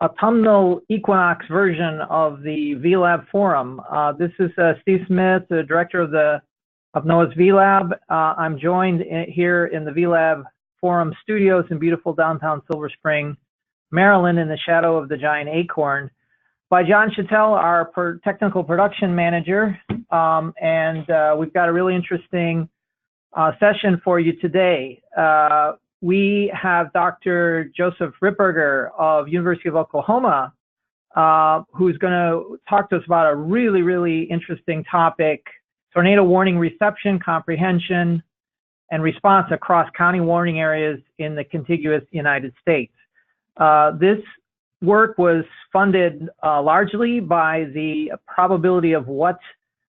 autumnal equinox version of the VLabForum. This is Steve Smith, the director of NOAA's VLab. I'm joined here in the VLabForum studios in beautiful downtown Silver Spring, Maryland, in the shadow of the giant acorn, by John Chattel, our technical production manager. We've got a really interesting session for you today. We have Dr. Joseph Ripperger of University of Oklahoma, who's going to talk to us about a really, really interesting topic: tornado warning reception, comprehension, and response across county warning areas in the contiguous United States. This work was funded largely by the Probability of What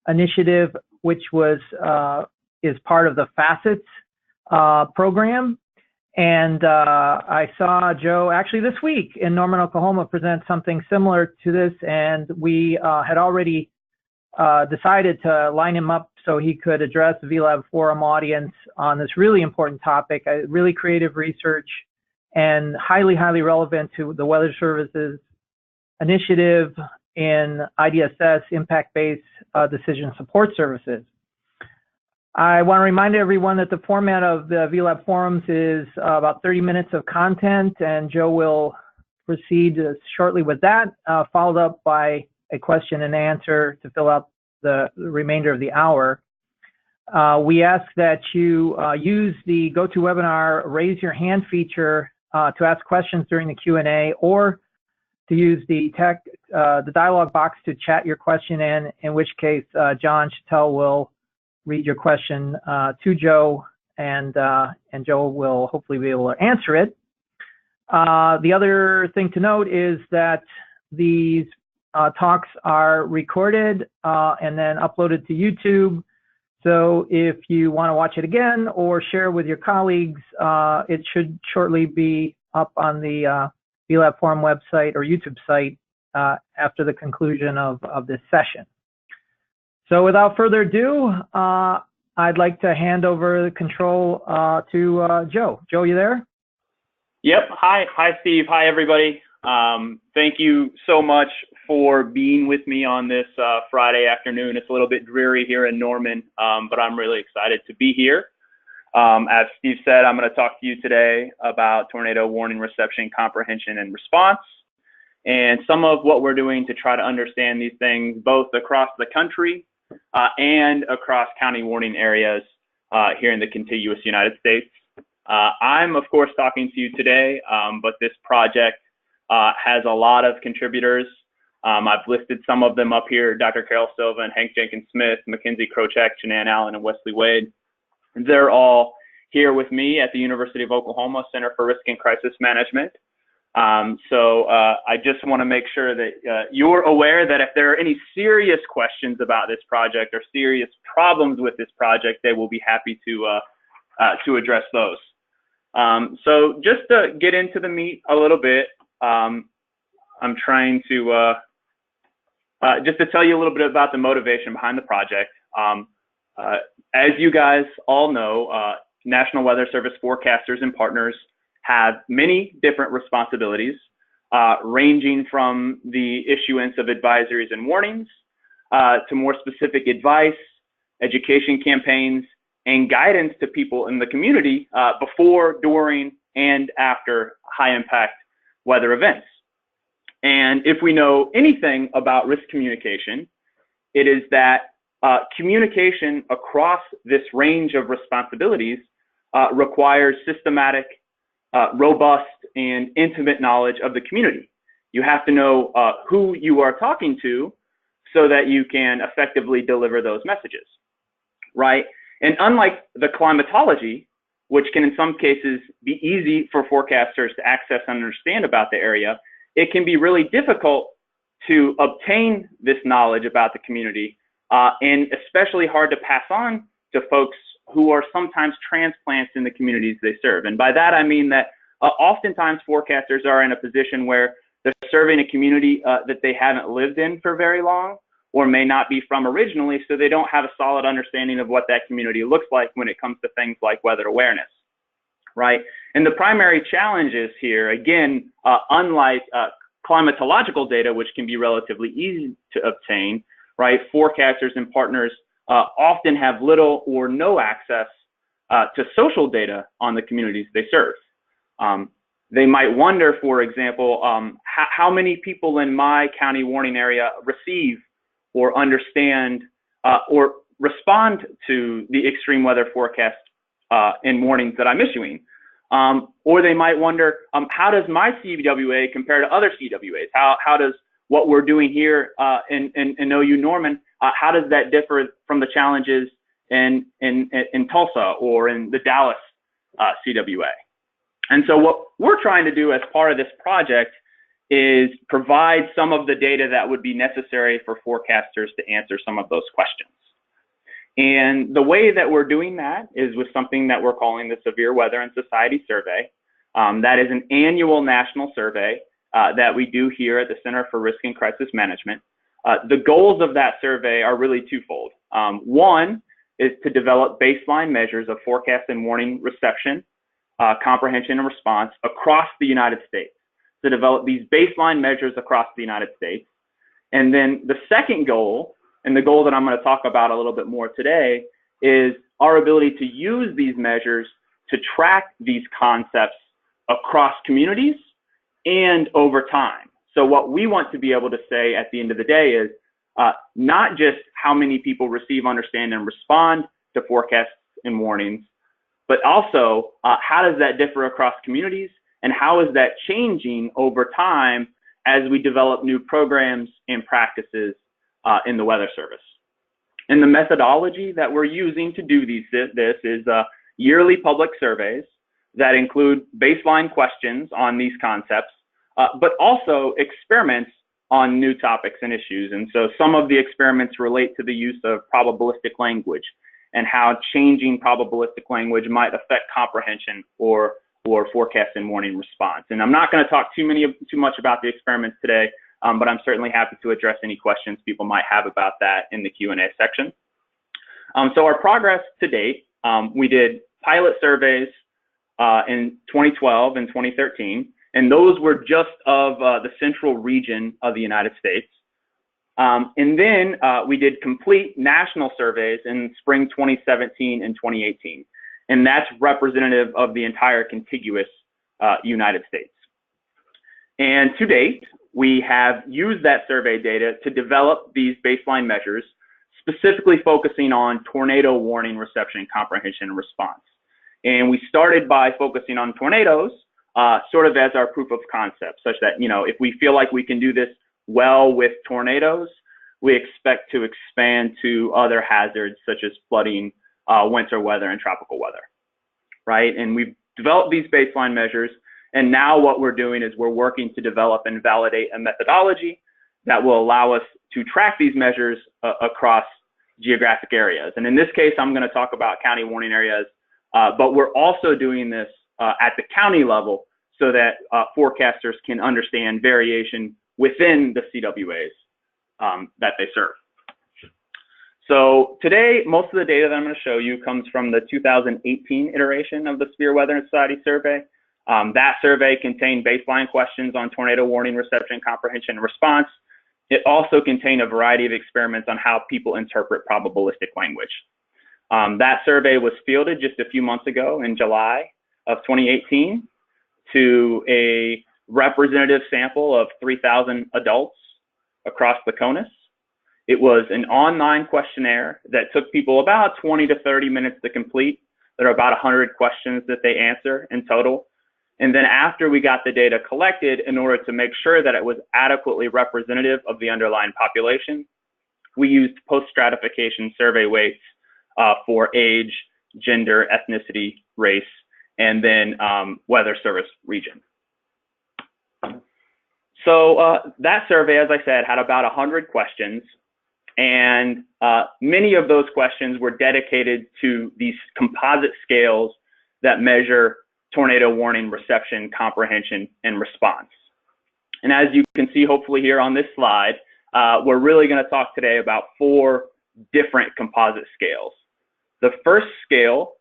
initiative, which is part of the Facets program. And I saw Joe actually this week in Norman, Oklahoma, present something similar to this, and we had already decided to line him up so he could address the VLabForum audience on this really important topic, really creative research, and highly, highly relevant to the Weather Service's initiative in IDSS, impact-based decision support services. I want to remind everyone that the format of the VLab Forums is about 30 minutes of content, and Joe will proceed shortly with that, followed up by a question and answer to fill out the remainder of the hour. We ask that you use the GoToWebinar raise your hand feature to ask questions during the Q&A, or to use the dialog box to chat your question in which case John Chattel will read your question to Joe, and Joe will hopefully be able to answer it. The other thing to note is that these talks are recorded and then uploaded to YouTube. So if you want to watch it again or share with your colleagues, it should shortly be up on the VLabForum website or YouTube site after the conclusion of this session. So without further ado, I'd like to hand over the control to Joe. Joe, you there? Yep. Hi, Steve. Hi, everybody. Thank you so much for being with me on this Friday afternoon. It's a little bit dreary here in Norman, but I'm really excited to be here. As Steve said, I'm going to talk to you today about tornado warning reception, comprehension, and response, and some of what we're doing to try to understand these things both across the country and across county warning areas here in the contiguous United States. I'm, of course, talking to you today, but this project has a lot of contributors. I've listed some of them up here: Dr. Carol Silva and Hank Jenkins Smith, Mackenzie Krochak, Shanann Allen, and Wesley Wade. They're all here with me at the University of Oklahoma Center for Risk and Crisis Management. I just want to make sure that you're aware that if there are any serious questions about this project or serious problems with this project, they will be happy to address those. So just to get into the meat a little bit, I'm trying to just to tell you a little bit about the motivation behind the project. As you guys all know, National Weather Service forecasters and partners have many different responsibilities, ranging from the issuance of advisories and warnings to more specific advice, education campaigns, and guidance to people in the community before, during, and after high-impact weather events. And if we know anything about risk communication, it is that communication across this range of responsibilities requires systematic, robust, and intimate knowledge of the community. You have to know who you are talking to so that you can effectively deliver those messages, right? And unlike the climatology, which can in some cases be easy for forecasters to access and understand about the area, it can be really difficult to obtain this knowledge about the community, and especially hard to pass on to folks who are sometimes transplants in the communities they serve. And by that, I mean that oftentimes forecasters are in a position where they're serving a community that they haven't lived in for very long, or may not be from originally, so they don't have a solid understanding of what that community looks like when it comes to things like weather awareness, right? And the primary challenges here, again, unlike climatological data, which can be relatively easy to obtain, right? Forecasters and partners often have little or no access to social data on the communities they serve. They might wonder, for example, how many people in my county warning area receive or understand or respond to the extreme weather forecast and warnings that I'm issuing. Or they might wonder, how does my CWA compare to other CWAs? How does what we're doing here in OU Norman, how does that differ from the challenges in Tulsa or in the Dallas CWA? And so what we're trying to do as part of this project is provide some of the data that would be necessary for forecasters to answer some of those questions. And the way that we're doing that is with something that we're calling the Severe Weather and Society Survey. That is an annual national survey that we do here at the Center for Risk and Crisis Management. The goals of that survey are really twofold. One is to develop baseline measures of forecast and warning reception, comprehension, and response across the United States. To develop these baseline measures across the United States. And then the second goal, and the goal that I'm going to talk about a little bit more today, is our ability to use these measures to track these concepts across communities and over time. So what we want to be able to say at the end of the day is not just how many people receive, understand, and respond to forecasts and warnings, but also how does that differ across communities, and how is that changing over time as we develop new programs and practices in the Weather Service. And the methodology that we're using to do this is yearly public surveys that include baseline questions on these concepts, but also experiments on new topics and issues. And so some of the experiments relate to the use of probabilistic language and how changing probabilistic language might affect comprehension or forecast and warning response. And I'm not going to talk too much about the experiments today, but I'm certainly happy to address any questions people might have about that in the Q&A section. So our progress to date, we did pilot surveys in 2012 and 2013, and those were just of the central region of the United States. And then we did complete national surveys in spring 2017 and 2018. And that's representative of the entire contiguous United States. And to date, we have used that survey data to develop these baseline measures, specifically focusing on tornado warning reception, comprehension, and response. And we started by focusing on tornadoes, sort of as our proof of concept, such that, you know, if we feel like we can do this well with tornadoes, we expect to expand to other hazards such as flooding, winter weather, and tropical weather, right? And we've developed these baseline measures, and now what we're doing is we're working to develop and validate a methodology that will allow us to track these measures across geographic areas. And in this case, I'm going to talk about county warning areas, but we're also doing this at the county level so that forecasters can understand variation within the CWAs that they serve. So today, most of the data that I'm going to show you comes from the 2018 iteration of the Severe Weather and Society Survey. That survey contained baseline questions on tornado warning reception, comprehension, and response. It also contained a variety of experiments on how people interpret probabilistic language. That survey was fielded just a few months ago in July of 2018 to a representative sample of 3,000 adults across the CONUS. It was an online questionnaire that took people about 20 to 30 minutes to complete. There are about 100 questions that they answer in total. And then after we got the data collected, in order to make sure that it was adequately representative of the underlying population, we used post-stratification survey weights for age, gender, ethnicity, race, and then weather service region. So that survey, as I said, had about 100 questions. And many of those questions were dedicated to these composite scales that measure tornado warning reception, comprehension, and response. And as you can see, hopefully here on this slide, we're really going to talk today about 4 different composite scales. The first scale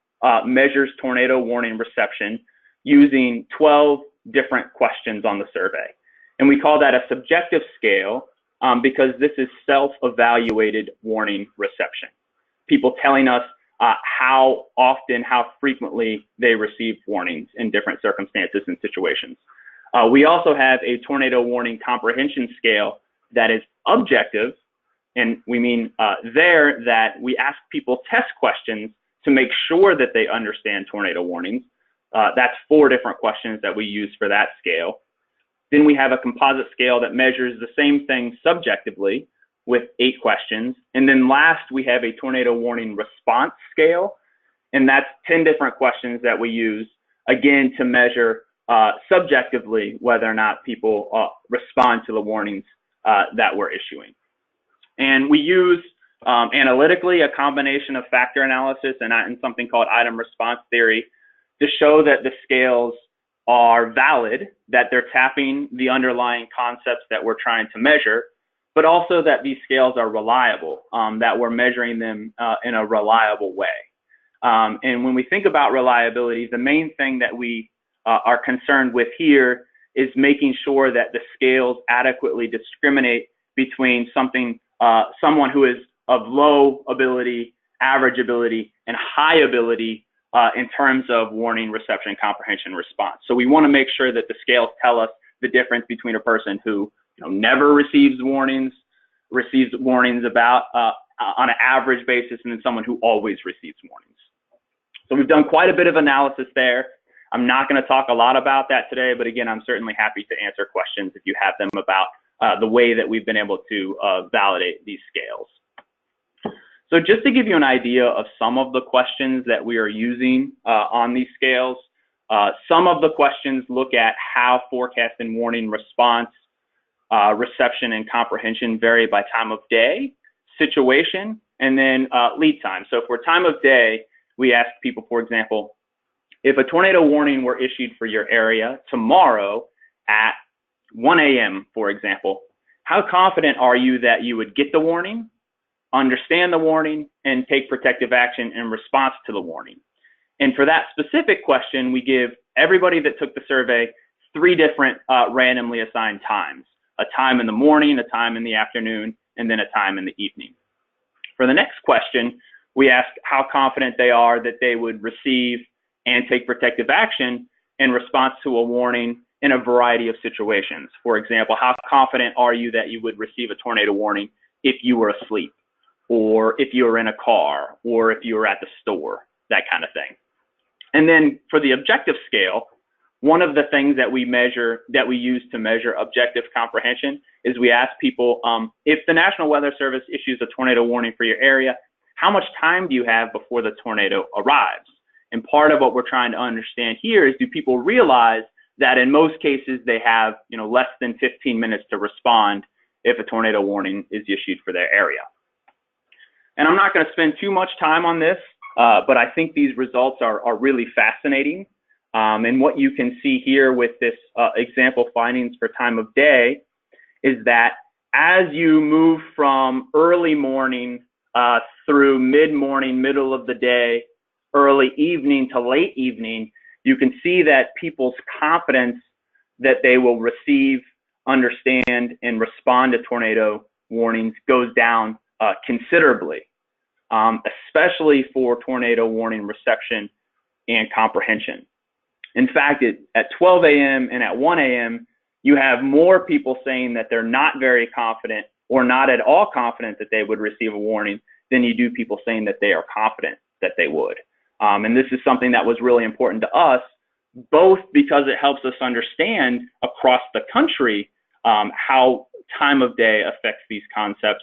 measures tornado warning reception using 12 different questions on the survey. And we call that a subjective scale because this is self-evaluated warning reception. People telling us how often, how frequently they receive warnings in different circumstances and situations. We also have a tornado warning comprehension scale that is objective, and we mean there that we ask people test questions to make sure that they understand tornado warnings. That's 4 different questions that we use for that scale. Then we have a composite scale that measures the same thing subjectively with 8 questions. And then last, we have a tornado warning response scale, and that's 10 different questions that we use, again, to measure subjectively whether or not people respond to the warnings that we're issuing. And we use analytically a combination of factor analysis and something called item response theory to show that the scales are valid, that they're tapping the underlying concepts that we're trying to measure, but also that these scales are reliable, that we're measuring them in a reliable way. And when we think about reliability, the main thing that we are concerned with here is making sure that the scales adequately discriminate between someone who is of low ability, average ability, and high ability in terms of warning, reception, comprehension, response. So we want to make sure that the scales tell us the difference between a person who never receives warnings about on an average basis, and then someone who always receives warnings. So we've done quite a bit of analysis there. I'm not going to talk a lot about that today, but again, I'm certainly happy to answer questions if you have them about the way that we've been able to validate these scales. So just to give you an idea of some of the questions that we are using on these scales, some of the questions look at how forecast and warning response, reception, and comprehension vary by time of day, situation, and then lead time. So for time of day, we ask people, for example, if a tornado warning were issued for your area tomorrow at 1 a.m., for example, how confident are you that you would get the warning, understand the warning, and take protective action in response to the warning? And for that specific question, we give everybody that took the survey 3 different randomly assigned times: a time in the morning, a time in the afternoon, and then a time in the evening. For the next question, we ask how confident they are that they would receive and take protective action in response to a warning in a variety of situations. For example, how confident are you that you would receive a tornado warning if you were asleep, or if you were in a car, or if you were at the store, that kind of thing. And then for the objective scale, one of the things that we use to measure objective comprehension is we ask people, if the National Weather Service issues a tornado warning for your area, how much time do you have before the tornado arrives? And part of what we're trying to understand here is, do people realize that in most cases they have less than 15 minutes to respond if a tornado warning is issued for their area? And I'm not going to spend too much time on this, but I think these results are really fascinating. And what you can see here with this example findings for time of day is that as you move from early morning through mid-morning, middle of the day, early evening to late evening, you can see that people's confidence that they will receive, understand, and respond to tornado warnings goes down considerably, especially for tornado warning reception and comprehension. In fact, at 12 a.m. and at 1 a.m., you have more people saying that they're not very confident or not at all confident that they would receive a warning than you do people saying that they are confident that they would. And this is something that was really important to us, both because it helps us understand across the country how time of day affects these concepts,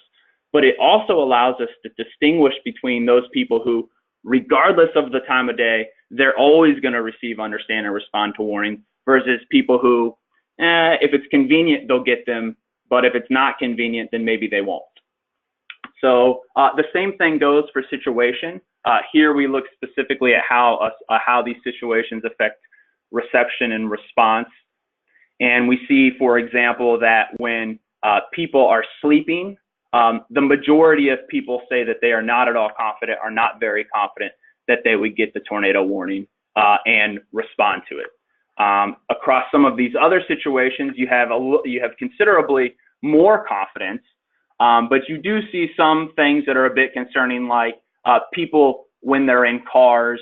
but it also allows us to distinguish between those people who, regardless of the time of day, they're always going to receive, understand, and respond to warnings, versus people who, if it's convenient, they'll get them, but if it's not convenient, then maybe they won't. So the same thing goes for situation. Here we look specifically at how these situations affect reception and response. And we see, for example, that when people are sleeping, the majority of people say that they are not at all confident, are not very confident that they would get the tornado warning and respond to it. Across some of these other situations, you have considerably more confidence, but you do see some things that are a bit concerning, like people when they're in cars,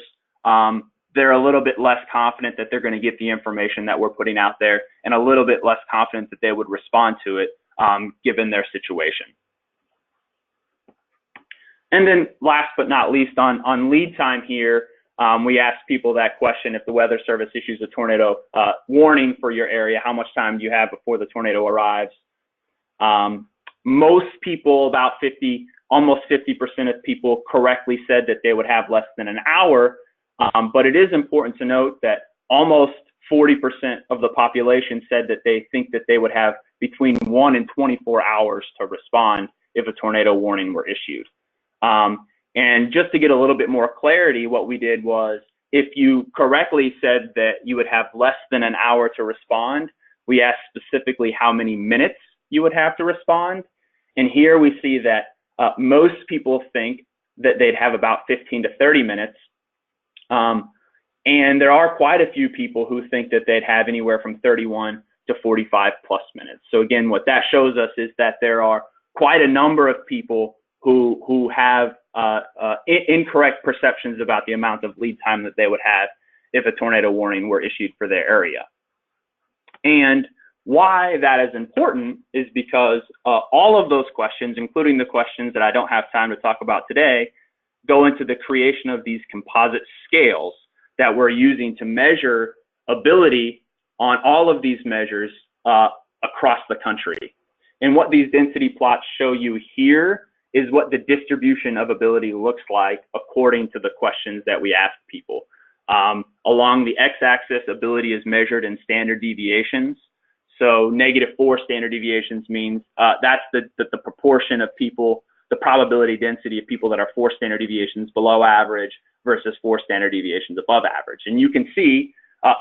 they're a little bit less confident that they're going to get the information that we're putting out there, and a little bit less confident that they would respond to it given their situation. And then last but not least, on lead time here, we asked people that question: if the Weather Service issues a tornado warning for your area, how much time do you have before the tornado arrives? Most people, about almost 50% of people correctly said that they would have less than an hour, but it is important to note that almost 40% of the population said that they think that they would have between 1 and 24 hours to respond if a tornado warning were issued. And just to get a little bit more clarity, what we did was, if you correctly said that you would have less than an hour to respond, we asked specifically how many minutes you would have to respond. And here we see that most people think that they'd have about 15 to 30 minutes. And there are quite a few people who think that they'd have anywhere from 31 to 45 plus minutes. So again, what that shows us is that there are quite a number of people who have incorrect perceptions about the amount of lead time that they would have if a tornado warning were issued for their area. And why that is important is because all of those questions, including the questions that I don't have time to talk about today, go into the creation of these composite scales that we're using to measure ability on all of these measures across the country. And what these density plots show you here is what the distribution of ability looks like according to the questions that we asked people. Along the x-axis, ability is measured in standard deviations. So -4 standard deviations means that's the proportion of people, the probability density of people that are 4 standard deviations below average versus 4 standard deviations above average. And you can see,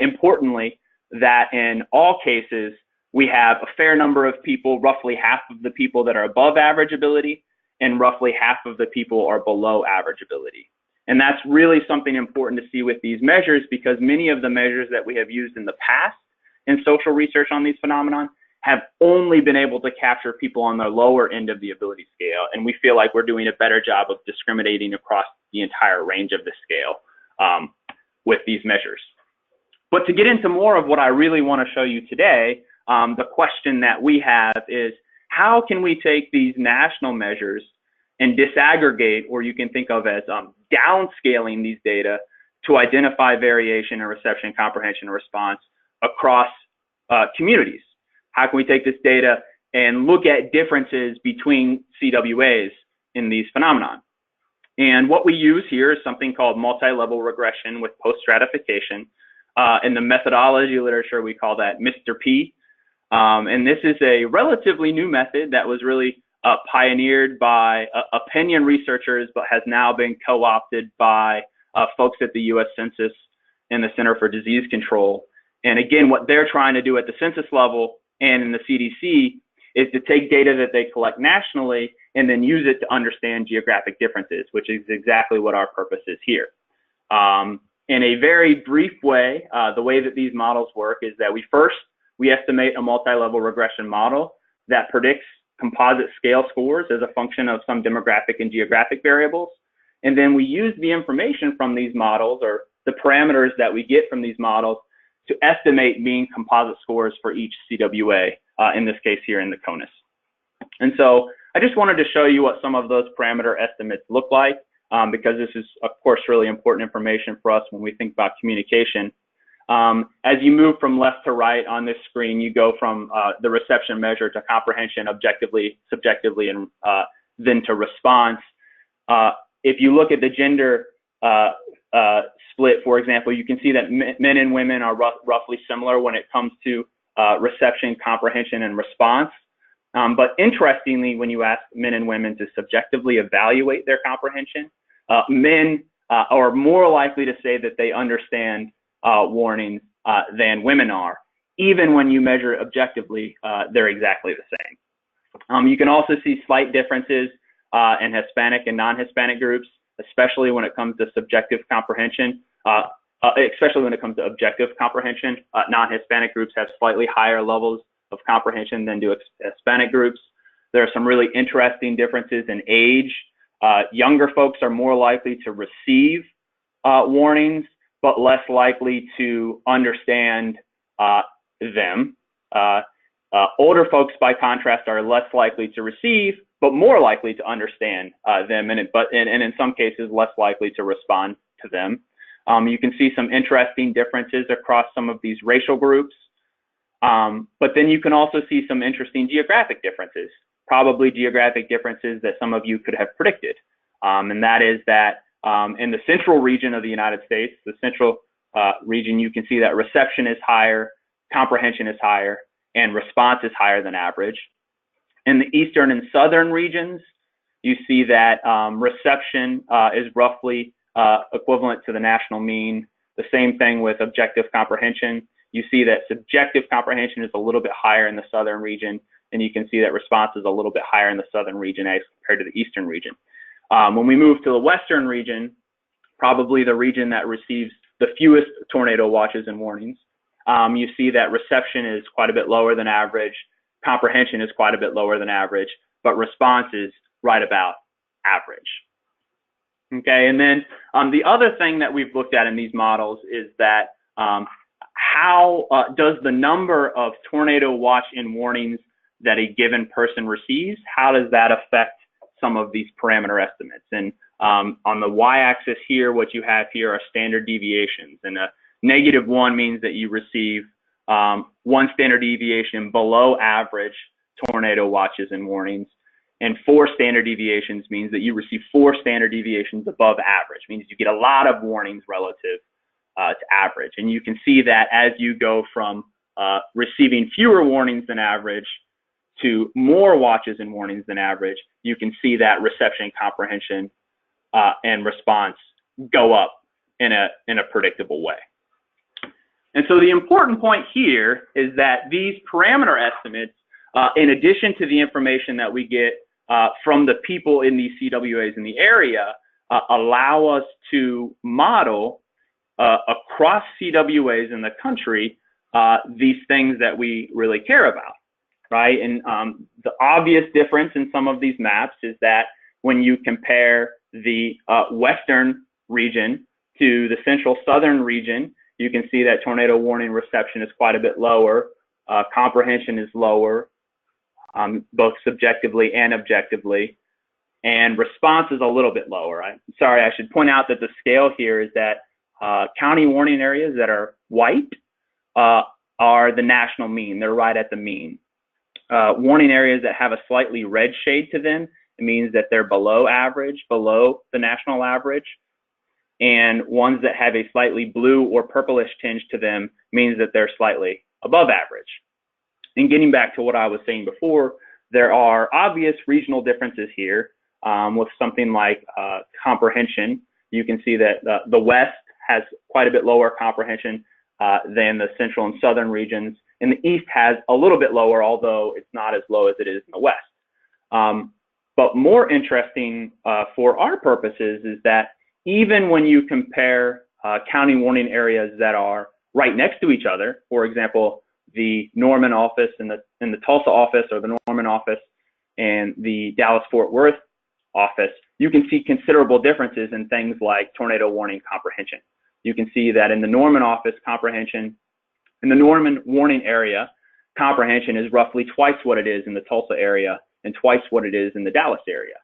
importantly, that in all cases, we have a fair number of people, roughly half of the people that are above average ability, and roughly half of the people are below average ability. And that's really something important to see with these measures, because many of the measures that we have used in the past in social research on these phenomenon have only been able to capture people on the lower end of the ability scale. And we feel like we're doing a better job of discriminating across the entire range of the scale with these measures. But to get into more of what I really want to show you today, the question that we have is, how can we take these national measures and disaggregate, or you can think of as downscaling these data to identify variation in reception, comprehension, and response across communities? How can we take this data and look at differences between CWAs in these phenomenon? And what we use here is something called multi-level regression with post-stratification. In the methodology literature, we call that Mr. P. And this is a relatively new method that was really pioneered by opinion researchers, but has now been co-opted by folks at the US Census and the Center for Disease Control. And again, what they're trying to do at the census level and in the CDC is to take data that they collect nationally and then use it to understand geographic differences, which is exactly what our purpose is here. In a very brief way, the way that these models work is that we estimate a multi-level regression model that predicts composite scale scores as a function of some demographic and geographic variables. And then we use the information from these models, or the parameters that we get from these models, to estimate mean composite scores for each CWA, in this case here in the CONUS. And so I just wanted to show you what some of those parameter estimates look like, because this is, of course, really important information for us when we think about communication. As you move from left to right on this screen, you go from the reception measure to comprehension, objectively, subjectively, and then to response. If you look at the gender split, for example, you can see that men and women are roughly similar when it comes to reception, comprehension, and response. But interestingly, when you ask men and women to subjectively evaluate their comprehension, men are more likely to say that they understand warnings than women are. Even when you measure objectively, they're exactly the same. You can also see slight differences in Hispanic and non-Hispanic groups, especially when it comes to subjective comprehension. especially when it comes to objective comprehension. Non-Hispanic groups have slightly higher levels of comprehension than do Hispanic groups. There are some really interesting differences in age. Younger folks are more likely to receive warnings, but less likely to understand them. Older folks, by contrast, are less likely to receive, but more likely to understand them, and in some cases, less likely to respond to them. You can see some interesting differences across some of these racial groups, but then you can also see some interesting geographic differences, probably geographic differences that some of you could have predicted, and that is that in the central region of the United States, the central region, you can see that reception is higher, comprehension is higher, and response is higher than average. In the eastern and southern regions, you see that reception is roughly equivalent to the national mean. The same thing with objective comprehension. You see that subjective comprehension is a little bit higher in the southern region, and you can see that response is a little bit higher in the southern region as compared to the eastern region. When we move to the western region, probably the region that receives the fewest tornado watches and warnings, you see that reception is quite a bit lower than average, comprehension is quite a bit lower than average, but response is right about average. Okay, and then the other thing that we've looked at in these models is that how does the number of tornado watch and warnings that a given person receives, how does that affect some of these parameter estimates? And on the y-axis here, what you have here are standard deviations, and a -1 means that you receive 1 standard deviation below average tornado watches and warnings, and 4 standard deviations means that you receive 4 standard deviations above average, means you get a lot of warnings relative to average. And you can see that as you go from receiving fewer warnings than average to more watches and warnings than average, you can see that reception, comprehension, and response go up in a predictable way. And so the important point here is that these parameter estimates, in addition to the information that we get from the people in these CWAs in the area, allow us to model across CWAs in the country these things that we really care about, right? And the obvious difference in some of these maps is that when you compare the western region to the central southern region, you can see that tornado warning reception is quite a bit lower, comprehension is lower, both subjectively and objectively, and response is a little bit lower. Sorry, I should point out that the scale here is that county warning areas that are white are the national mean. They're right at the mean. Warning areas that have a slightly red shade to them, it means that they're below average, below the national average. And ones that have a slightly blue or purplish tinge to them means that they're slightly above average. And getting back to what I was saying before, there are obvious regional differences here with something like comprehension. You can see that the West has quite a bit lower comprehension than the central and southern regions, and the East has a little bit lower, although it's not as low as it is in the West. But more interesting for our purposes is that even when you compare county warning areas that are right next to each other, for example, the Norman office and the Tulsa office, or the Norman office and the Dallas-Fort Worth office, you can see considerable differences in things like tornado warning comprehension. You can see that in the Norman office comprehension, in the Norman warning area, comprehension is roughly twice what it is in the Tulsa area and twice what it is in the Dallas area.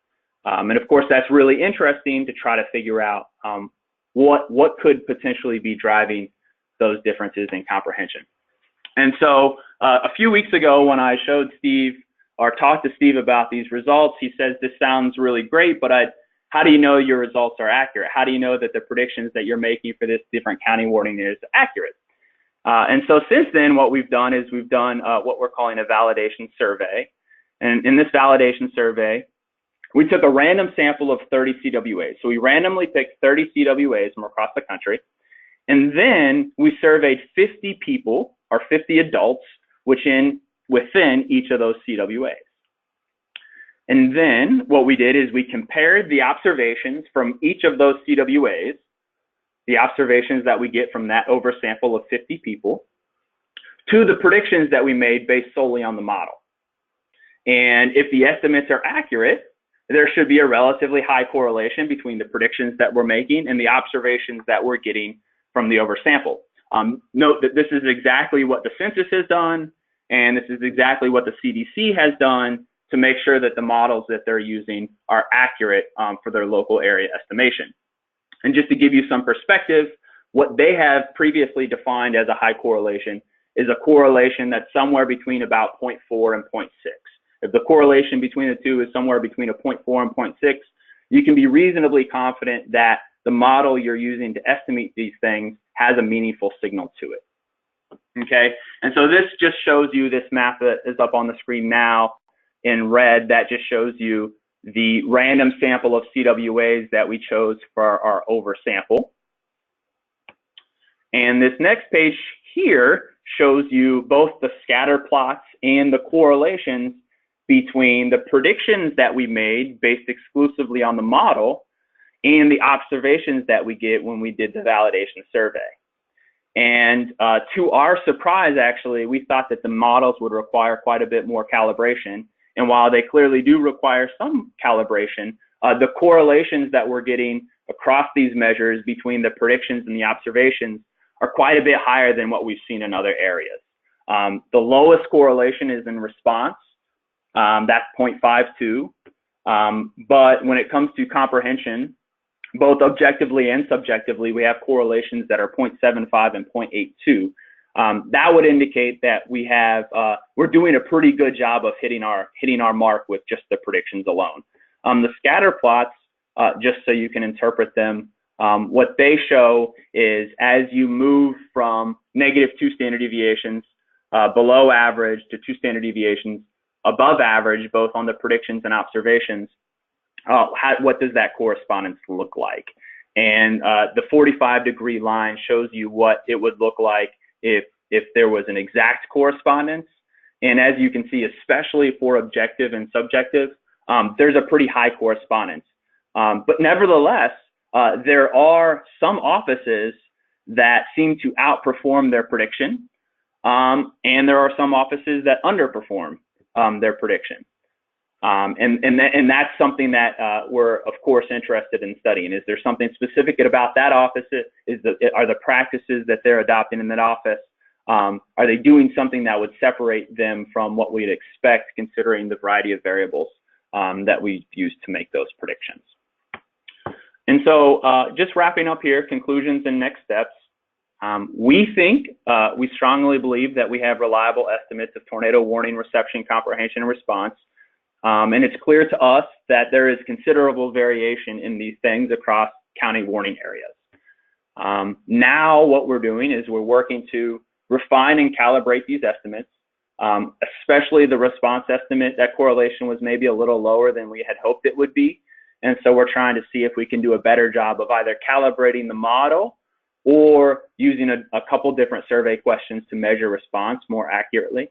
And of course, that's really interesting to try to figure out what could potentially be driving those differences in comprehension. And so a few weeks ago, when I showed Steve or talked to Steve about these results, he says, this sounds really great, but how do you know your results are accurate? How do you know that the predictions that you're making for this different county warning is accurate? And so since then, what we've done is we've done what we're calling a validation survey. And in this validation survey, we took a random sample of 30 CWAs. So we randomly picked 30 CWAs from across the country. And then we surveyed 50 people, or 50 adults, within each of those CWAs. And then what we did is we compared the observations from each of those CWAs the observations that we get from that oversample of 50 people, to the predictions that we made based solely on the model. And if the estimates are accurate, there should be a relatively high correlation between the predictions that we're making and the observations that we're getting from the oversample. Note that this is exactly what the census has done, and this is exactly what the CDC has done to make sure that the models that they're using are accurate for their local area estimation. And just to give you some perspective, what they have previously defined as a high correlation is a correlation that's somewhere between about 0.4 and 0.6. If the correlation between the two is somewhere between a 0.4 and 0.6, you can be reasonably confident that the model you're using to estimate these things has a meaningful signal to it. Okay, and so this just shows you this map that is up on the screen now in red. That just shows you the random sample of CWAs that we chose for our oversample. And this next page here shows you both the scatter plots and the correlations between the predictions that we made based exclusively on the model and the observations that we get when we did the validation survey. And to our surprise, actually, we thought that the models would require quite a bit more calibration. And while they clearly do require some calibration, the correlations that we're getting across these measures between the predictions and the observations are quite a bit higher than what we've seen in other areas. The lowest correlation is in response. That's 0.52. But when it comes to comprehension, both objectively and subjectively, we have correlations that are 0.75 and 0.82. That would indicate that we have we're doing a pretty good job of hitting our mark with just the predictions alone. The scatter plots, just so you can interpret them, what they show is as you move from -2 standard deviations below average to 2 standard deviations above average, both on the predictions and observations, what does that correspondence look like? And the 45-degree line shows you what it would look like if there was an exact correspondence. And as you can see, especially for objective and subjective, there's a pretty high correspondence. But nevertheless, there are some offices that seem to outperform their prediction, and there are some offices that underperform their prediction. And that's something that we're, of course, interested in studying. Is there something specific about that office? Are the practices that they're adopting in that office, are they doing something that would separate them from what we'd expect, considering the variety of variables that we use to make those predictions? And so just wrapping up here, conclusions and next steps. We strongly believe that we have reliable estimates of tornado warning, reception, comprehension, and response. And it's clear to us that there is considerable variation in these things across county warning areas. Now what we're doing is we're working to refine and calibrate these estimates, especially the response estimate. That correlation was maybe a little lower than we had hoped it would be. And so we're trying to see if we can do a better job of either calibrating the model or using a couple different survey questions to measure response more accurately.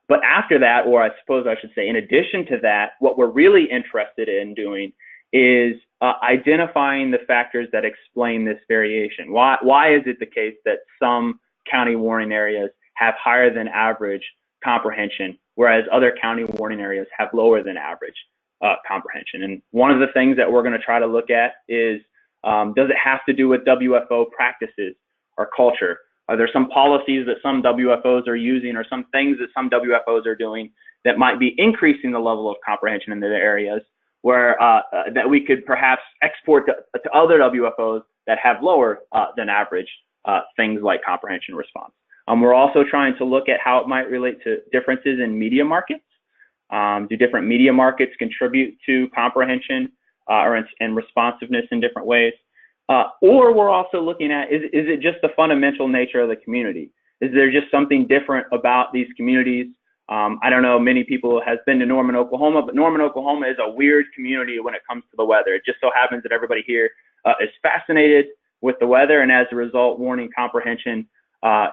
But after that, or I suppose I should say, in addition to that, what we're really interested in doing is identifying the factors that explain this variation. Why is it the case that some county warning areas have higher than average comprehension, whereas other county warning areas have lower than average comprehension? And one of the things that we're going to try to look at is, does it have to do with WFO practices or culture? Are there some policies that some WFOs are using, or some things that some WFOs are doing that might be increasing the level of comprehension in their areas, where that we could perhaps export to other WFOs that have lower than average things like comprehension response? We're also trying to look at how it might relate to differences in media markets. Do different media markets contribute to comprehension and responsiveness in different ways? Or we're also looking at, is it just the fundamental nature of the community? Is there just something different about these communities? I don't know, many people has been to Norman, Oklahoma, but Norman, Oklahoma is a weird community when it comes to the weather. It just so happens that everybody here is fascinated with the weather, and as a result, warning comprehension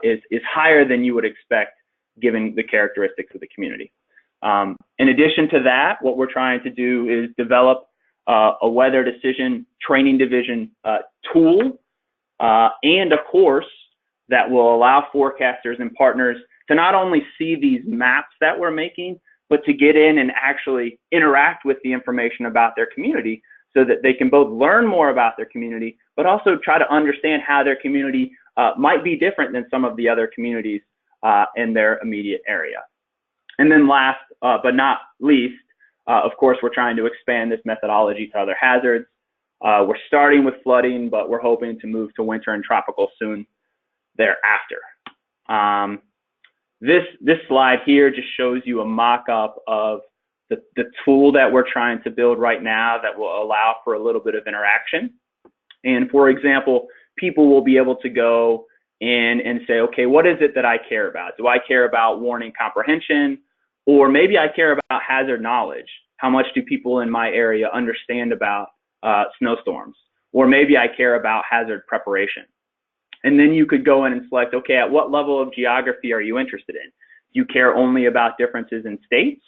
is higher than you would expect given the characteristics of the community. In addition to that, what we're trying to do is develop a weather decision training division tool and of course, that will allow forecasters and partners to not only see these maps that we're making, but to get in and actually interact with the information about their community so that they can both learn more about their community, but also try to understand how their community might be different than some of the other communities in their immediate area. And then last but not least, of course, we're trying to expand this methodology to other hazards. We're starting with flooding, but we're hoping to move to winter and tropical soon thereafter. This slide here just shows you a mock-up of the tool that we're trying to build right now that will allow for a little bit of interaction. And for example, people will be able to go in and say, okay, what is it that I care about? Do I care about warning comprehension? Or maybe I care about hazard knowledge. How much do people in my area understand about snowstorms? Or maybe I care about hazard preparation. And then you could go in and select, okay, at what level of geography are you interested in? Do you care only about differences in states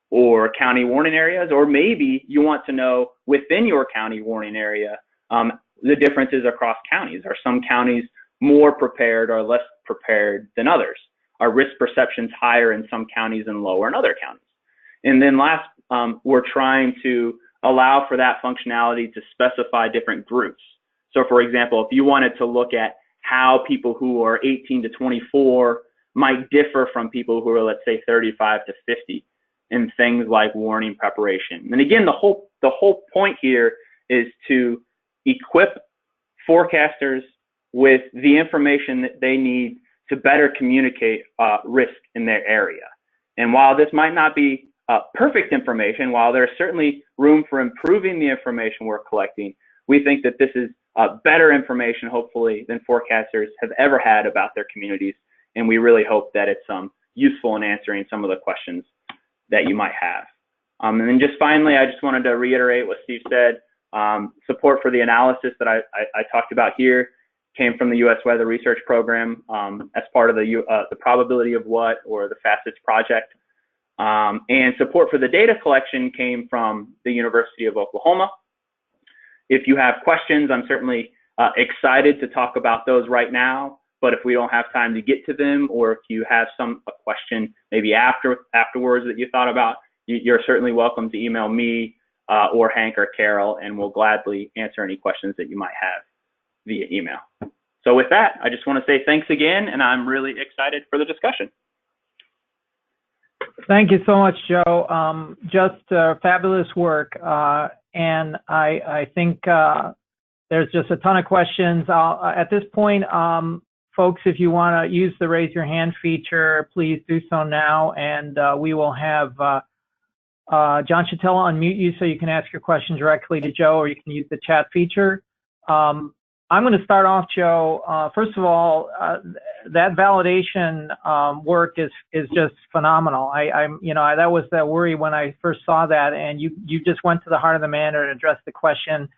or county warning areas? Or maybe you want to know within your county warning area, the differences across counties. Are some counties more prepared or less prepared than others? Are risk perceptions higher in some counties and lower in other counties? And then last, we're trying to allow for that functionality to specify different groups. So for example, if you wanted to look at how people who are 18 to 24 might differ from people who are, let's say, 35 to 50 in things like warning preparation. And again, the whole point here is to equip forecasters with the information that they need to better communicate risk in their area. And while this might not be perfect information, while there's certainly room for improving the information we're collecting, we think that this is better information, hopefully, than forecasters have ever had about their communities. And we really hope that it's useful in answering some of the questions that you might have. And then just finally, I just wanted to reiterate what Steve said. Support for the analysis that I talked about here came from the U.S. Weather Research Program as part of the Probability of What, or the FACETS project. And support for the data collection came from the University of Oklahoma. If you have questions, I'm certainly excited to talk about those right now. But if we don't have time to get to them, or if you have a question maybe afterwards that you thought about, you're certainly welcome to email me or Hank or Carol, and we'll gladly answer any questions that you might have via email. So with that, I just want to say thanks again, and I'm really excited for the discussion. Thank you so much, Joe. Just fabulous work. And I think there's just a ton of questions. At this point, folks, if you want to use the raise your hand feature, please do so now. And we will have John Chatella unmute you so you can ask your question directly to Joe, or you can use the chat feature. I'm going to start off, Joe. First of all, that validation work is just phenomenal. That was the worry when I first saw that, and you just went to the heart of the matter and addressed the question.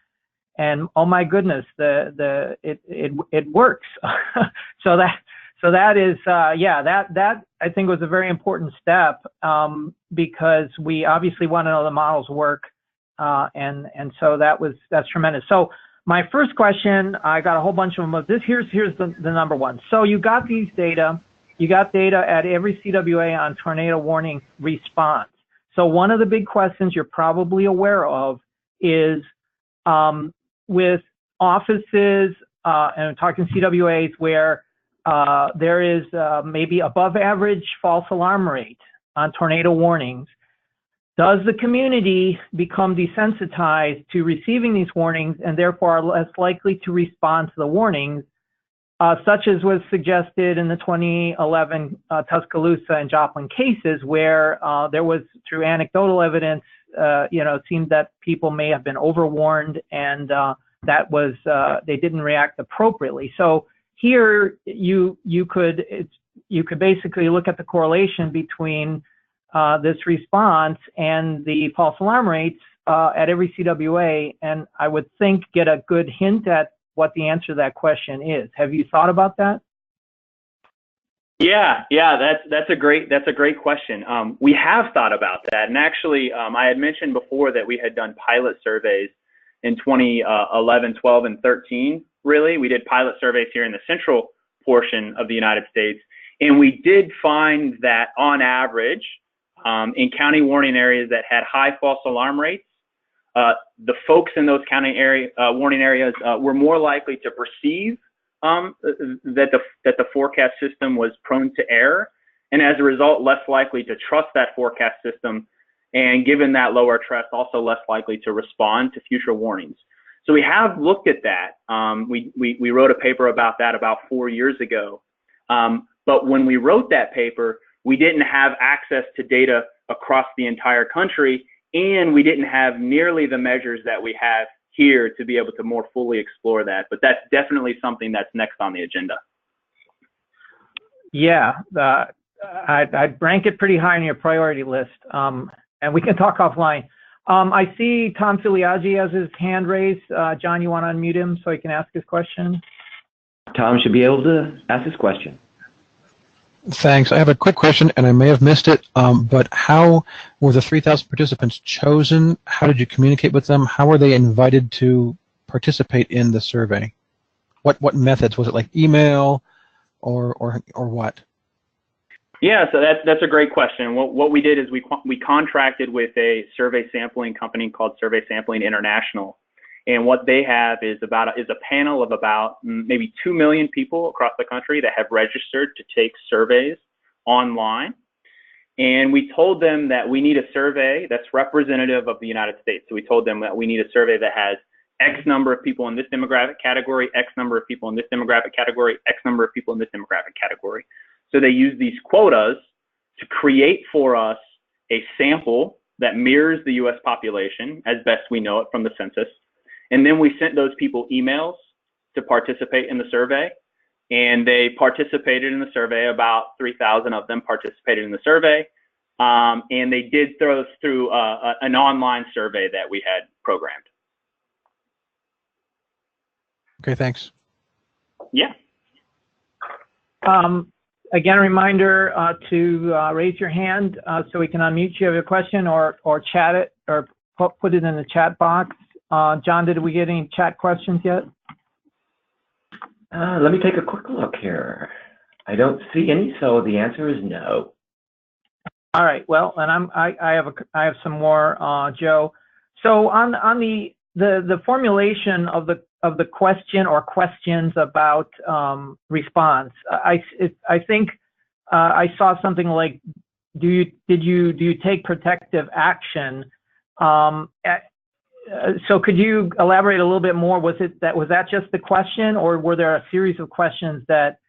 And oh my goodness, it works. so that is that I think was a very important step, because we obviously want to know the models work, and so that's tremendous. So my first question, I got a whole bunch of them, but here's the number one. So you got these data, you got data at every CWA on tornado warning response. So one of the big questions you're probably aware of is with offices, and I'm talking CWAs, where there is maybe above average false alarm rate on tornado warnings. Does the community become desensitized to receiving these warnings and therefore are less likely to respond to the warnings, such as was suggested in the 2011 Tuscaloosa and Joplin cases, where there was, through anecdotal evidence, it seemed that people may have been overwarned, and that was they didn't react appropriately. So here you could basically look at the correlation between this response and the false alarm rates at every CWA, and I would think get a good hint at what the answer to that question is. Have you thought about that? Yeah, that's a great question. We have thought about that, and actually, I had mentioned before that we had done pilot surveys in 2011, 12, and 13 really. We did pilot surveys here in the central portion of the United States. And we did find that on average, in county warning areas that had high false alarm rates, the folks in those county warning areas were more likely to perceive that the forecast system was prone to error, and as a result, less likely to trust that forecast system, and given that lower trust, also less likely to respond to future warnings. So we have looked at that. We wrote a paper about that about 4 years ago. But when we wrote that paper, we didn't have access to data across the entire country, and we didn't have nearly the measures that we have here to be able to more fully explore that. But that's definitely something that's next on the agenda. Yeah, I'd rank it pretty high on your priority list, and we can talk offline. I see Tom Filiaggi has his hand raised. John, you want to unmute him so he can ask his question? Tom should be able to ask his question. Thanks. I have a quick question, and I may have missed it, but how were the 3,000 participants chosen? How did you communicate with them? How were they invited to participate in the survey? What methods? Was it like email or what? Yeah, so that's a great question. What we did is we contracted with a survey sampling company called Survey Sampling International. And what they have is a panel of about maybe 2 million people across the country that have registered to take surveys online. And we told them that we need a survey that's representative of the United States. So we told them that we need a survey that has X number of people in this demographic category, X number of people in this demographic category, X number of people in this demographic category. So they use these quotas to create for us a sample that mirrors the US population as best we know it from the census. And then we sent those people emails to participate in the survey, and they participated in the survey. About 3,000 of them participated in the survey, and they did throw through an online survey that we had programmed. Okay, thanks. Yeah. Again, a reminder to raise your hand so we can unmute you if you have a question, or chat it, or put it in the chat box. John, did we get any chat questions yet? Let me take a quick look here. I don't see any, so the answer is no. All right. Well, and I have some more, Joe. So on the formulation of the question or questions about response, I think I saw something like, do you take protective action? So could you elaborate a little bit more? Was that just the question, or were there a series of questions that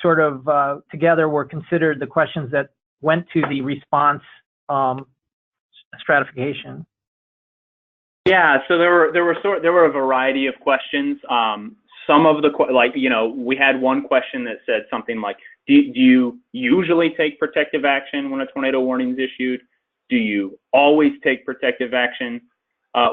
sort of together were considered the questions that went to the response stratification? Yeah, so there were a variety of questions. Some of the we had one question that said something like, do you usually take protective action when a tornado warning is issued? Do you always take protective action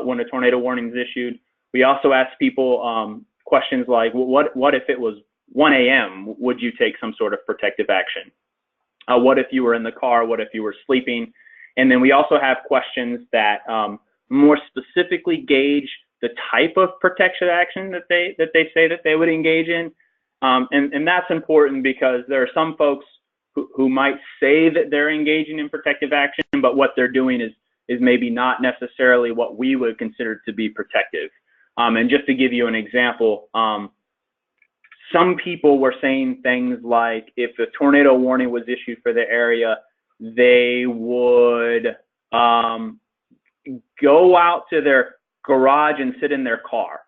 when a tornado warning is issued? We also asked people questions like, what if it was 1 a.m.? Would you take some sort of protective action? What if you were in the car? What if you were sleeping? And then we also have questions that more specifically gauge the type of protection action that they say that they would engage in. And that's important because there are some folks who might say that they're engaging in protective action, but what they're doing is maybe not necessarily what we would consider to be protective. And just to give you an example, some people were saying things like, if a tornado warning was issued for the area, they would go out to their garage and sit in their car,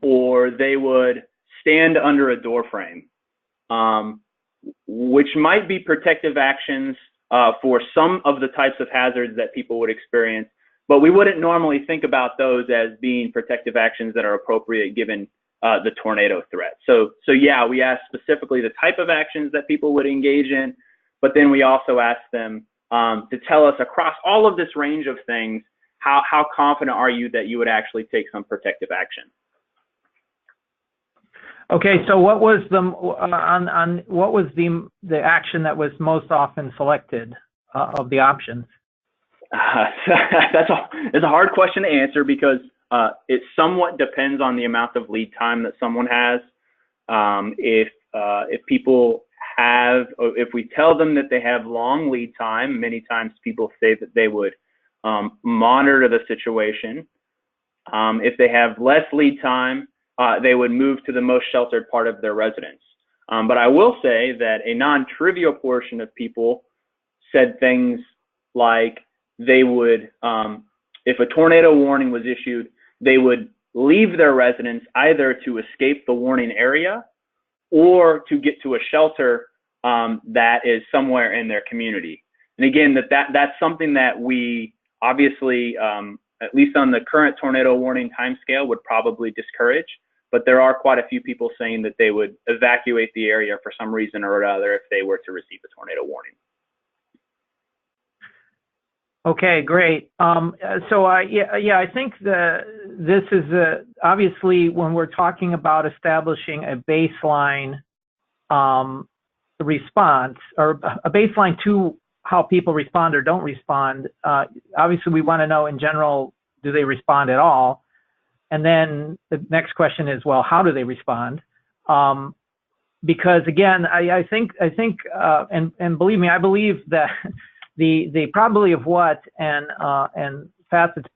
or they would stand under a door frame, which might be protective actions for some of the types of hazards that people would experience, but we wouldn't normally think about those as being protective actions that are appropriate given the tornado threat. So yeah, we asked specifically the type of actions that people would engage in, but then we also asked them to tell us across all of this range of things, how confident are you that you would actually take some protective action? Okay, so what was the action that was most often selected of the options? It's a hard question to answer because It somewhat depends on the amount of lead time that someone has. If people have, if we tell them that they have long lead time, many times people say that they would monitor the situation. If they have less lead time, they would move to the most sheltered part of their residence. But I will say that a non-trivial portion of people said things like they would, if a tornado warning was issued, they would leave their residence either to escape the warning area or to get to a shelter that is somewhere in their community. And again, that's something that we obviously, at least on the current tornado warning timescale, would probably discourage. But there are quite a few people saying that they would evacuate the area for some reason or other if they were to receive a tornado warning. Okay, great. So I think this is obviously when we're talking about establishing a baseline response, or a baseline to how people respond or don't respond. Obviously, we want to know in general, do they respond at all? And then the next question is, well, how do they respond? Because again, I think, and believe me, I believe that the probability of what and FACET's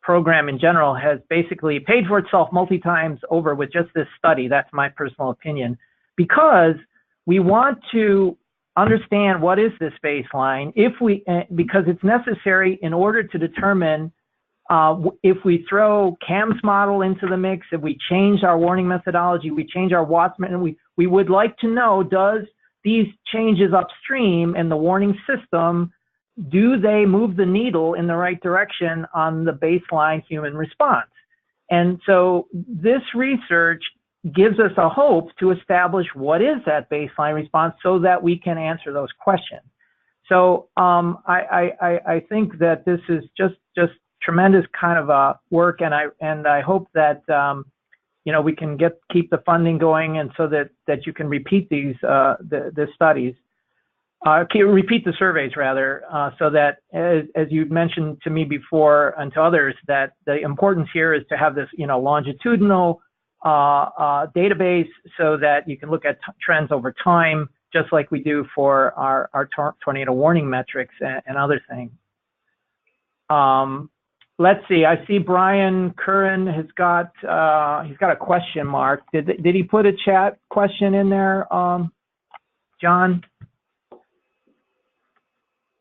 program in general has basically paid for itself multi times over with just this study. That's my personal opinion, because we want to understand what is this baseline because it's necessary in order to determine if we throw CAM's model into the mix, if we change our warning methodology, we change our Watts, and we would like to know, does these changes upstream in the warning system, do they move the needle in the right direction on the baseline human response? And so this research gives us a hope to establish what is that baseline response so that we can answer those questions. So I think that this is just tremendous kind of work, and I hope that we can keep the funding going, and so that you can repeat these the studies, repeat the surveys rather, so that as you mentioned to me before and to others, that the importance here is to have this longitudinal database so that you can look at trends over time, just like we do for our tornado warning metrics and other things. Let's see. I see Brian Curran has got he's got a question mark. Did he put a chat question in there, John?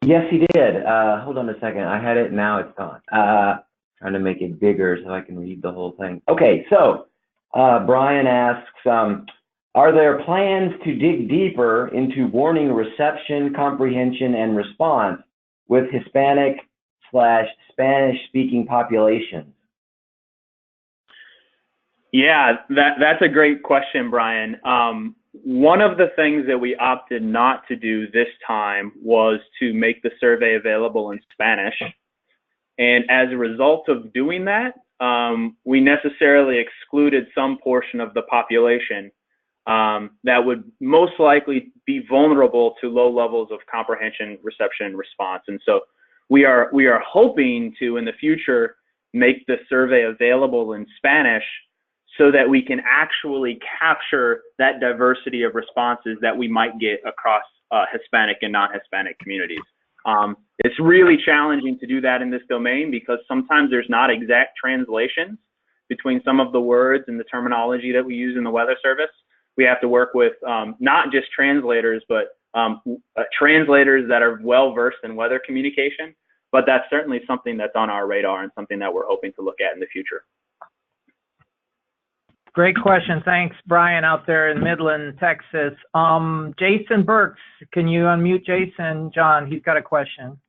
Yes, he did. Hold on a second. I had it. Now it's gone. Trying to make it bigger so I can read the whole thing. Okay, so Brian asks, are there plans to dig deeper into warning reception, comprehension, and response with Hispanic/Spanish-speaking populations? Yeah, that's a great question, Brian. One of the things that we opted not to do this time was to make the survey available in Spanish. And as a result of doing that, we necessarily excluded some portion of the population that would most likely be vulnerable to low levels of comprehension, reception, and response. And so we are hoping to, in the future, make the survey available in Spanish so that we can actually capture that diversity of responses that we might get across Hispanic and non-Hispanic communities. It's really challenging to do that in this domain because sometimes there's not exact translations between some of the words and the terminology that we use in the Weather Service. We have to work with not just translators, but translators that are well-versed in weather communication. But that's certainly something that's on our radar and something that we're hoping to look at in the future. Great question. Thanks, Brian, out there in Midland, Texas. Jason Burks, can you unmute Jason? John, he's got a question.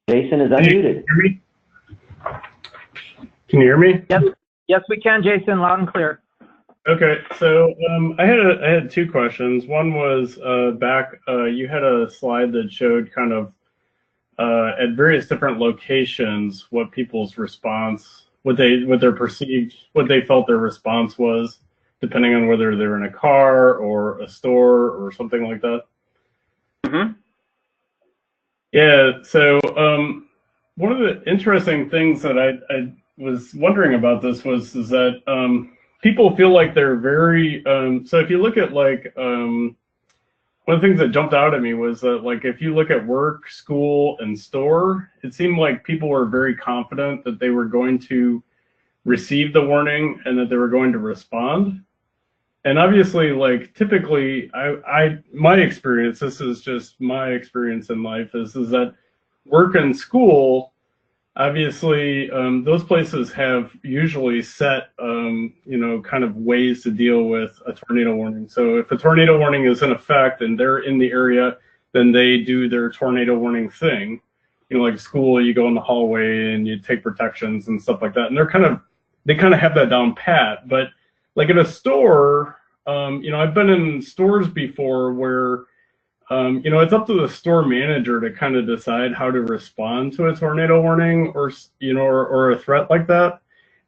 Jason is unmuted. Can you hear me? Yes, we can, Jason, loud and clear. Okay, so I had two questions. One was you had a slide that showed kind of at various different locations what people's response, what they felt their response was, depending on whether they're in a car or a store or something like that. Mm-hmm. Yeah. So one of the interesting things that was wondering about this is that people feel like they're very, so if you look at like, one of the things that jumped out at me was that like if you look at work, school, and store, it seemed like people were very confident that they were going to receive the warning and that they were going to respond. And obviously, like typically, my experience, this is just my experience in life, is that work and school, obviously, those places have usually set, you know, kind of ways to deal with a tornado warning. So if a tornado warning is in effect and they're in the area, then they do their tornado warning thing. You know, like school, you go in the hallway and you take protections and stuff like that. And they kind of have that down pat. But like at a store, you know, I've been in stores before where, you know, it's up to the store manager to kind of decide how to respond to a tornado warning or, you know, or a threat like that.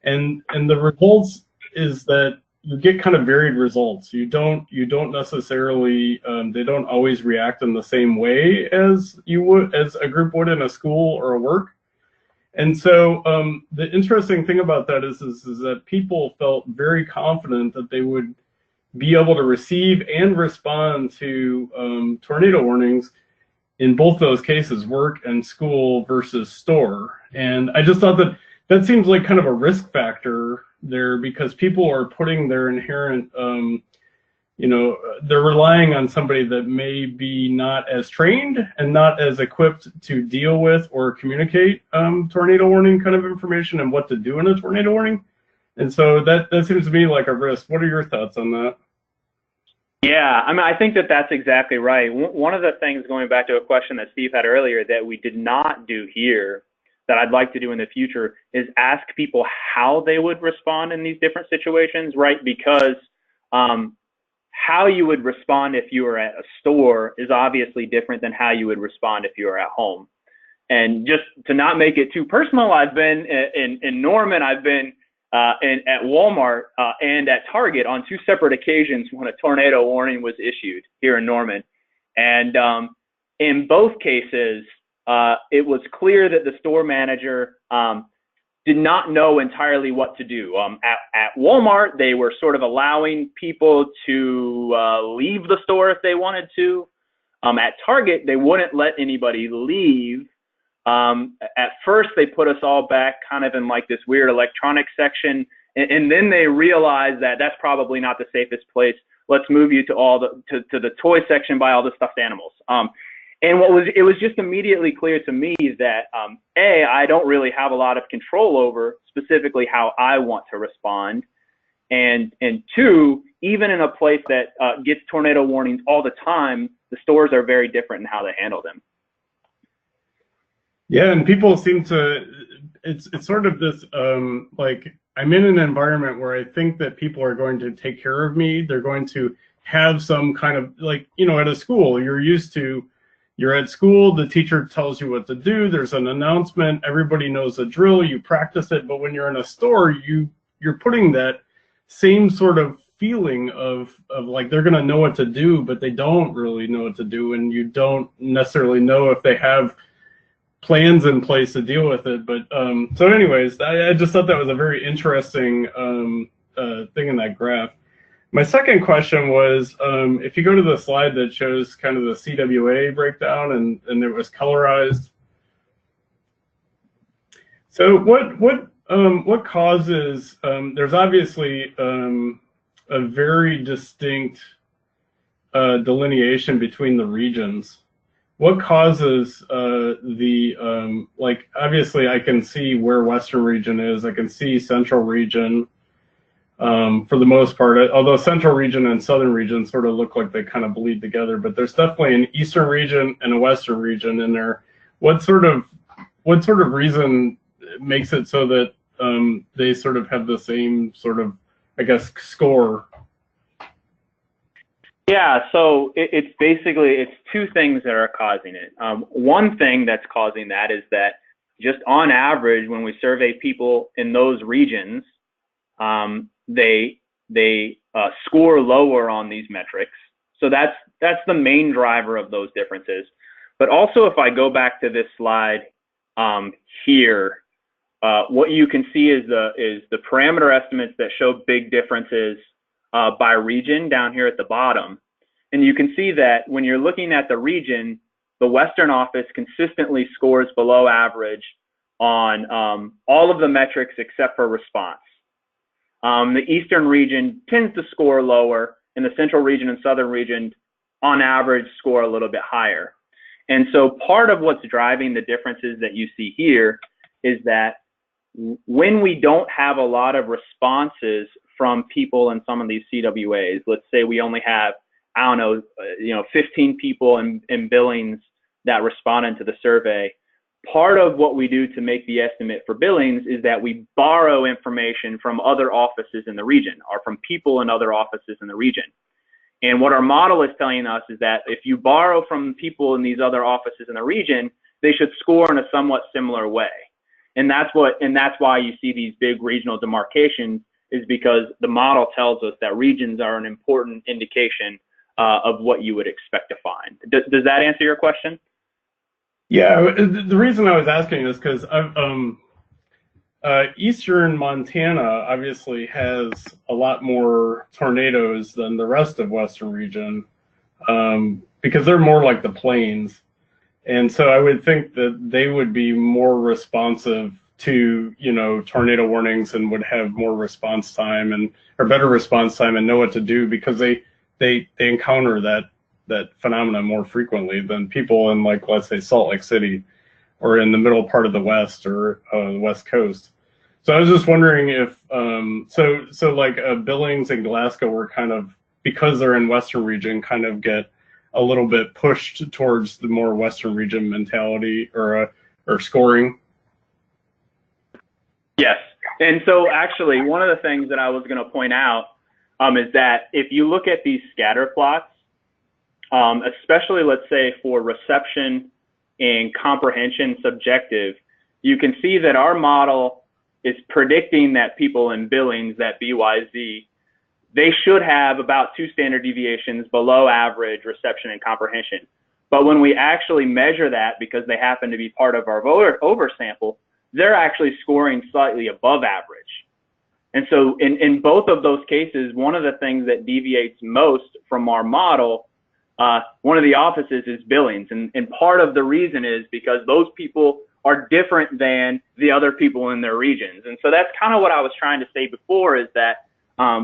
And the results is that you get kind of varied results. You don't necessarily, they don't always react in the same way as a group would in a school or a work. And so the interesting thing about that is that people felt very confident that they would be able to receive and respond to tornado warnings in both those cases, work and school versus store. And I just thought that seems like kind of a risk factor there because people are putting their inherent, you know, they're relying on somebody that may be not as trained and not as equipped to deal with or communicate tornado warning kind of information and what to do in a tornado warning. And so that seems to me like a risk. What are your thoughts on that? Yeah, I mean, I think that's exactly right. One of the things, going back to a question that Steve had earlier, that we did not do here, that I'd like to do in the future, is ask people how they would respond in these different situations, right? Because how you would respond if you were at a store is obviously different than how you would respond if you were at home. And just to not make it too personal, I've been in Norman, I've been at Walmart and at Target on 2 separate occasions when a tornado warning was issued here in Norman. And in both cases, it was clear that the store manager did not know entirely what to do. At Walmart, they were sort of allowing people to leave the store if they wanted to. At Target, they wouldn't let anybody leave. At first, they put us all back kind of in like this weird electronics section, and then they realized that that's probably not the safest place. Let's move you to to the toy section by all the stuffed animals. And it was just immediately clear to me that A, I don't really have a lot of control over specifically how I want to respond, and 2, even in a place that gets tornado warnings all the time, the stores are very different in how they handle them. Yeah, and people seem to, it's sort of this, like, I'm in an environment where I think that people are going to take care of me. They're going to have some kind of, like, you know, at a school, you're at school, the teacher tells you what to do, there's an announcement, everybody knows the drill, you practice it, but when you're in a store, you're putting that same sort of feeling of like they're gonna know what to do, but they don't really know what to do, and you don't necessarily know if they have plans in place to deal with it. But so anyways, I just thought that was a very interesting thing in that graph. My second question was, if you go to the slide that shows kind of the CWA breakdown and it was colorized. So what causes, there's obviously a very distinct delineation between the regions. What causes like, obviously I can see where Western region is, I can see Central region for the most part, although Central region and Southern region sort of look like they kind of bleed together, but there's definitely an Eastern region and a Western region in there. What sort of reason makes it so that they sort of have the same sort of, I guess, score? Yeah, so it's basically 2 things that are causing it. One thing that's causing that is that just on average, when we survey people in those regions, they score lower on these metrics. So that's the main driver of those differences. But also, if I go back to this slide here, what you can see is the parameter estimates that show big differences by region down here at the bottom. And you can see that when you're looking at the region, the Western office consistently scores below average on all of the metrics except for response. The Eastern region tends to score lower, and the Central region and Southern region on average score a little bit higher. And so part of what's driving the differences that you see here is that when we don't have a lot of responses from people in some of these CWAs, let's say we only have, I don't know, 15 people in Billings that responded to the survey. Part of what we do to make the estimate for Billings is that we borrow information from other offices in the region or from people in other offices in the region. And what our model is telling us is that if you borrow from people in these other offices in the region, they should score in a somewhat similar way. And that's why you see these big regional demarcations, is because the model tells us that regions are an important indication of what you would expect to find. Does that answer your question? Yeah, the reason I was asking is because Eastern Montana obviously has a lot more tornadoes than the rest of Western region because they're more like the plains. And so I would think that they would be more responsive to, tornado warnings and would have more response time or better response time and know what to do because they encounter that phenomena more frequently than people in, like, let's say Salt Lake City or in the middle part of the West or the West Coast. So I was just wondering if so like Billings and Glasgow were kind of, because they're in Western region, kind of get a little bit pushed towards the more Western region mentality or scoring. Yes, and so actually one of the things that I was going to point out is that if you look at these scatter plots, especially let's say for reception and comprehension subjective, you can see that our model is predicting that people in Billings, that BYZ, they should have about 2 standard deviations below average reception and comprehension. But when we actually measure that, because they happen to be part of our oversample, they're actually scoring slightly above average. And so in both of those cases, one of the things that deviates most from our model, one of the offices is Billings. And part of the reason is because those people are different than the other people in their regions. And so that's kind of what I was trying to say before, is that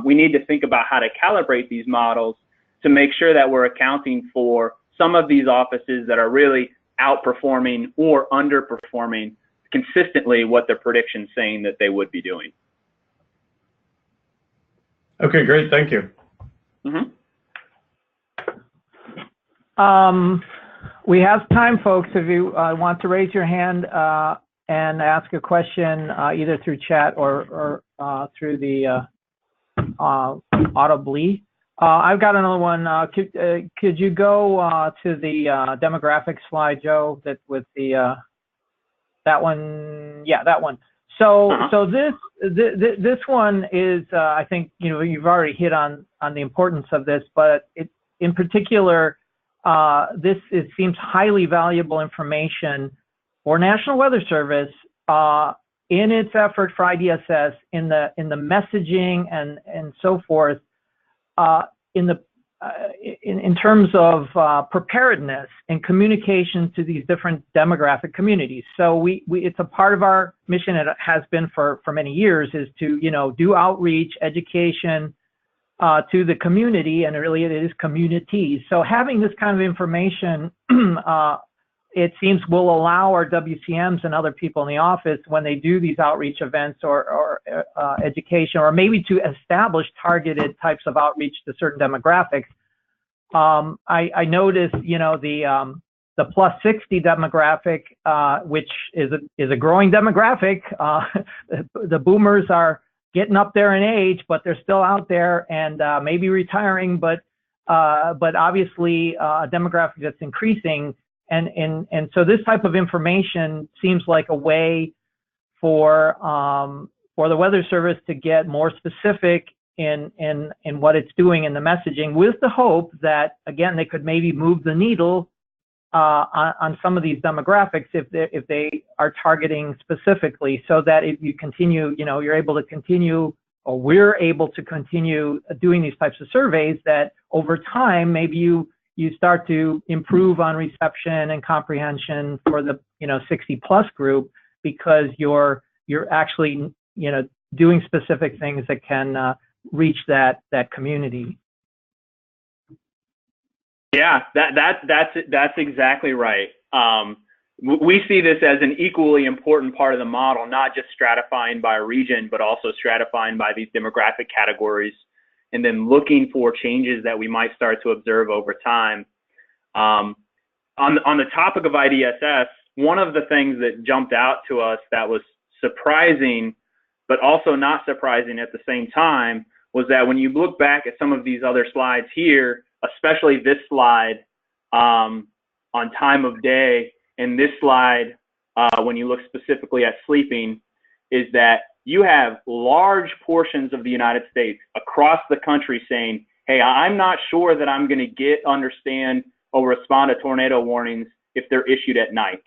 we need to think about how to calibrate these models to make sure that we're accounting for some of these offices that are really outperforming or underperforming consistently what the prediction's saying that they would be doing. Okay, great, thank you. Mm-hmm. We have time, folks, if you want to raise your hand and ask a question either through chat or through the audibly. I've got another one. Could you go to the demographic slide, Joe, that with the that one? Yeah, that one. So so this one is I think you've already hit on the importance of this, but in particular it seems highly valuable information for National Weather Service in its effort for IDSS in the messaging and so forth in terms of preparedness and communication to these different demographic communities. So it's a part of our mission, and it has been for many years, is to do outreach, education to the community, and really it is communities. So having this kind of information, it seems, will allow our WCMs and other people in the office, when they do these outreach events or education, or maybe to establish targeted types of outreach to certain demographics. I noticed, the plus 60 demographic, which is a growing demographic. The boomers are getting up there in age, but they're still out there and maybe retiring, but obviously a demographic that's increasing. And so this type of information seems like a way for the Weather Service to get more specific in what it's doing in the messaging, with the hope that, again, they could maybe move the needle on some of these demographics if they are targeting specifically, so that if you continue, you're able to continue, or we're able to continue doing these types of surveys, that over time maybe you start to improve on reception and comprehension for the 60+ group, because you're actually doing specific things that can reach that community. Yeah, that's exactly right. We see this as an equally important part of the model, not just stratifying by region, but also stratifying by these demographic categories, and then looking for changes that we might start to observe over time. On the topic of IDSS, one of the things that jumped out to us that was surprising, but also not surprising at the same time, was that when you look back at some of these other slides here, especially this slide on time of day, and this slide when you look specifically at sleeping, is that you have large portions of the United States across the country saying, hey, I'm not sure that I'm going to understand or respond to tornado warnings if they're issued at night.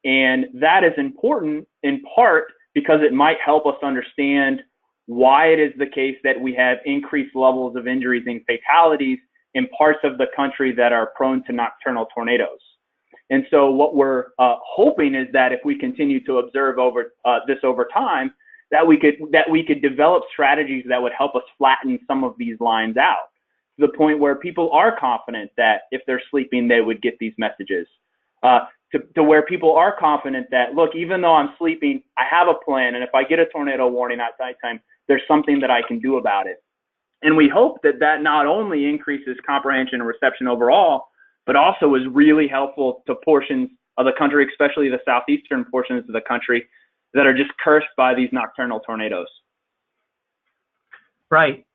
And that is important in part because it might help us understand why it is the case that we have increased levels of injuries and fatalities in parts of the country that are prone to nocturnal tornadoes. And so what we're hoping is that if we continue to observe over time, that we could develop strategies that would help us flatten some of these lines out to the point where people are confident that if they're sleeping, they would get these messages. To where people are confident that, look, even though I'm sleeping, I have a plan, and if I get a tornado warning at nighttime, there's something that I can do about it. And we hope that that not only increases comprehension and reception overall, but also is really helpful to portions of the country, especially the southeastern portions of the country that are just cursed by these nocturnal tornadoes. Right.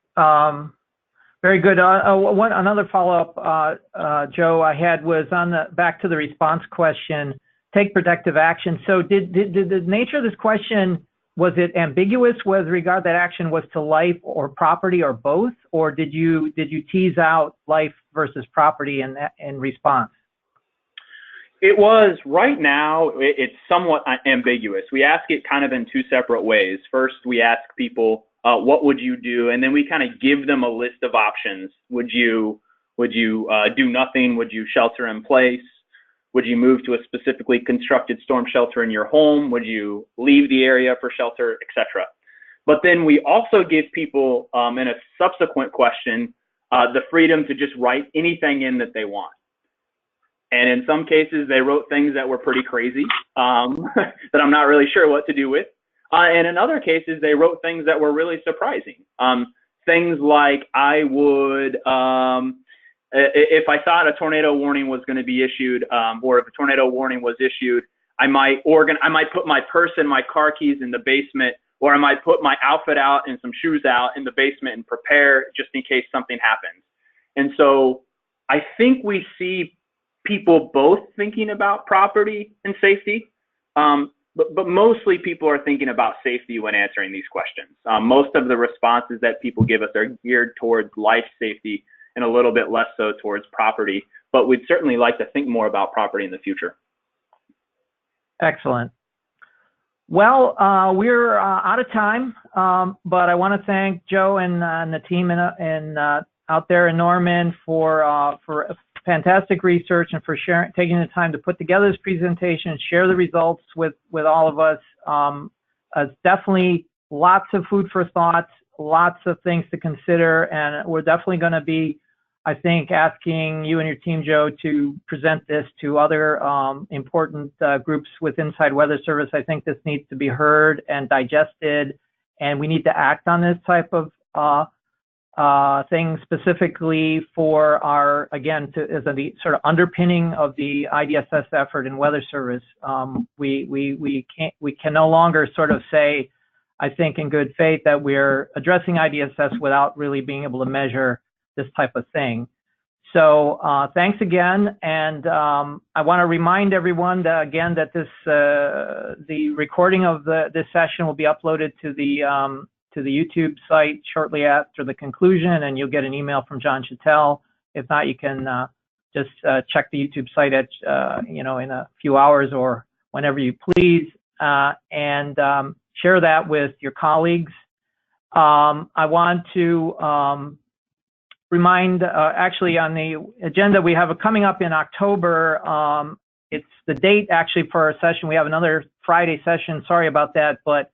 Very good. Another follow-up, Joe, I had was on back to the response question, take protective action. So did the nature of this question, was it ambiguous with regard that action was to life or property or both, or did you tease out life versus property in response? It was, right now, it's somewhat ambiguous. We ask it kind of in two separate ways. First, we ask people, what would you do? And then we kind of give them a list of options. Would you do nothing? Would you shelter in place? Would you move to a specifically constructed storm shelter in your home? Would you leave the area for shelter, etc.? But then we also give people, in a subsequent question, the freedom to just write anything in that they want. And in some cases, they wrote things that were pretty crazy, that I'm not really sure what to do with. And in other cases, they wrote things that were really surprising. Things like, I would, if I thought a tornado warning was going to be issued, or if a tornado warning was issued, I might put my purse and my car keys in the basement, or I might put my outfit out and some shoes out in the basement and prepare just in case something happens. And so I think we see people both thinking about property and safety, but mostly people are thinking about safety when answering these questions. Most of the responses that people give us are geared towards life safety and a little bit less so towards property, but we'd certainly like to think more about property in the future. Excellent. Well, we're out of time, but I want to thank Joe and the team out there in Norman for fantastic research and for taking the time to put together this presentation and share the results with all of us. It's definitely lots of food for thought, lots of things to consider, and we're definitely going to be, I think, asking you and your team, Joe, to present this to other important groups with Inside Weather Service. I think this needs to be heard and digested, and we need to act on this type of thing specifically for our, again, as a sort of underpinning of the IDSS effort in Weather Service. We can no longer sort of say, I think in good faith, that we're addressing IDSS without really being able to measure this type of thing. So thanks again, and I want to remind everyone that, again, that the recording of this session will be uploaded to the YouTube site shortly after the conclusion, and you'll get an email from John Chattel. If not, you can just check the YouTube site at, in a few hours or whenever you please, and share that with your colleagues. I want to remind, actually on the agenda, we have coming up in October. It's the date actually for our session. We have another Friday session. Sorry about that, but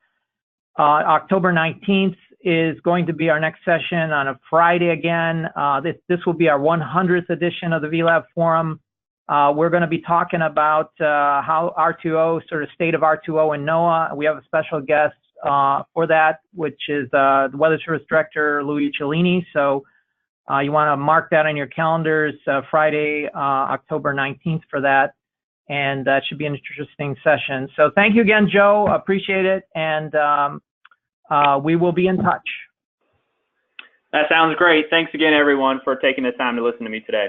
October 19th is going to be our next session on a Friday again. This will be our 100th edition of the VLab Forum. We're going to be talking about how R2O, sort of state of R2O in NOAA. We have a special guest for that, which is the Weather Service Director, Louis Cellini. So you want to mark that on your calendars, Friday, October 19th for that. And that should be an interesting session. So thank you again, Joe. Appreciate it. And we will be in touch. That sounds great. Thanks again, everyone, for taking the time to listen to me today.